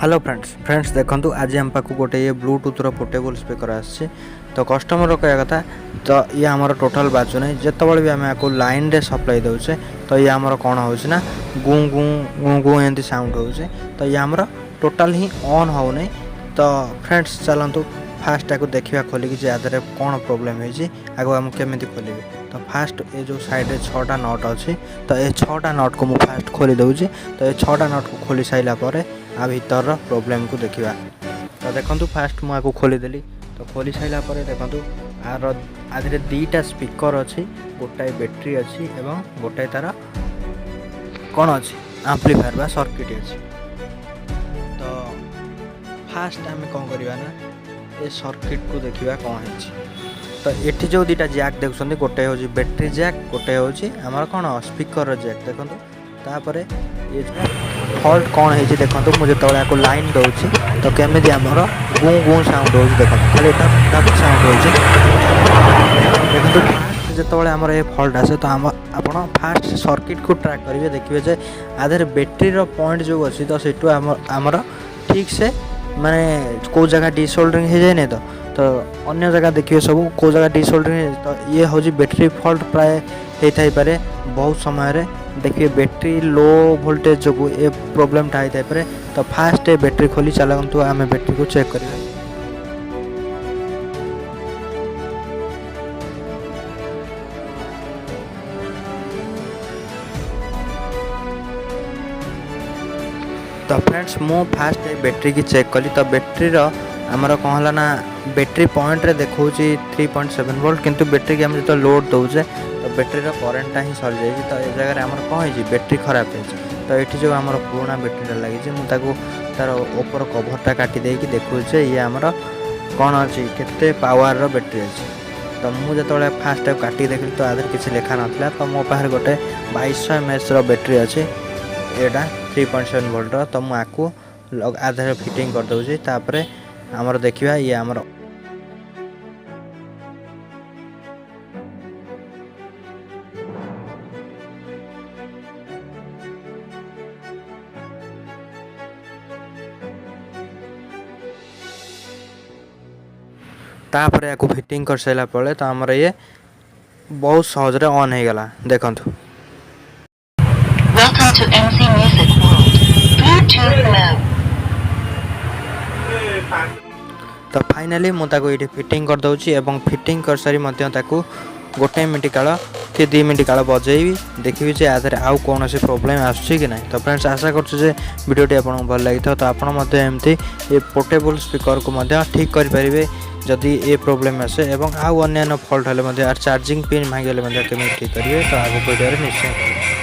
Hello friends देखो आज आम पाक गोटे ये ब्लूटूथ पोर्टेबल स्पीकर आसी तो कस्टमर कह कथा तो ये आमर टोटाल बाजू ना जिते भी आम आपको लाइन रे सप्लाई दौचे तो ये आमर कौन होना गु गु गु गु एमती साउंड हो तो ये आमर टोटाल ही ऑन होने। तो फ्रेंड्स चलतु फास्ट ताको देखा खोलिकी यादे कौन प्रोब्लेम होगी आगे आम केमी खोल। तो फास्ट ये जो साइड 6टा नट अच्छी तो ये 6टा नट को मुझे फास्ट खोली दूसरी। तो ये 6टा नट को खोली सारापर आ भीतर प्रोब्लेम को देखा। तो देखो फास्ट मुझे खोलीदेली तो खोली सारापर देखो आर आधे 2टा स्पीकर अच्छी गोटाए बैटेरी अच्छी एवं गोटाए तार कौन अच्छी एम्प्लीफायर बा सर्किट अच्छी। तो फास्ट आम कौन करवा ना ये सर्किट को देखा कौन है। तो ये जो 2टा जैक देखुं गोटे हूँ बैटेरी जैक गोटे हूँ आमर कौन स्पीकर जैक देखो। तापर ये फल्ट कौन है देखो मुझे जो आपको लाइन दूसरी तो केमी आमर गु गु साउंड हो देखो खाली टक साउंड हो देखो। फास्ट जो आमर ये फल्ट आसे तो आम आप फास्ट सर्किट को ट्रैक करेंगे देखिए आधे बैटेरी पॉइंट जो अच्छी तो सीटू आमर ठीक से माने कौ जगह डिसोल्डरिंग हो जाए तो अन्य जगह देखिए सब कौ जगह डिसोल्डरिंग तो ये हूँ बैटेरी फल्ट प्राय होता पारे बहुत समय देखिए बैटेरी लो वोल्टेज जो ये प्रोब्लेम टा होता पारे। तो फास्ट बैटेरी खोली चलतु आम बैटेरी को चेक करिए। तो फ्रेंड्स मु फास्ट बैटेरी की चेक कली तो बैटेरी आमर कौन है ना बैटेरी पॉइंट रे देखो 3.7 वोल्ट किंतु बैटेरी की आम जो लोड दौचे तो बैटेरी करेन्टा ही सरी जाए। तो ये जगह आमर कौन है बैटेरी खराब है तो ये जो आम पुराना बैटेरी लगी मुझे तार ऊपर कभरटा काटी देकी देखुचे ये आमर कौन अच्छी केते पावर बैटेरी अच्छी। तो मुझे जो फास्ट काटी देखी तो आधे किसी लेखा नाला तो मो पाखे गोटे 2200 mAh बैटेरी अच्छी यहाँ 3.7 वोल्ट तो मुझे आधे फिटिंग कर दूसरी। तापर आमर देखा ये आमर तापर या फिटिंग कर सारा पड़े तो आमर ये बहुत सहज ऑन हो गला देखो। तो फाइनाली मुझे ये फिटिंग कर दूची एवं फिटिंग कर सारी गोटे मिनट काल कि 2 मिनट काल बजेबी देखिए जे आधे आउ कौन से प्रोब्लेम आसूँ कि ना। तो फ्रेंड्स आशा करटे आपको भल लगी तो आपमती ये पोर्टेबल स्पीकर को ठीक करेंगे जदि ये प्रोब्लेम आसे एवं आउ अन्य फल्ट हेल्ले चार्जिंग पिन भांगी केमी ठीक करेंगे। तो आगे वीडियो निश्चय।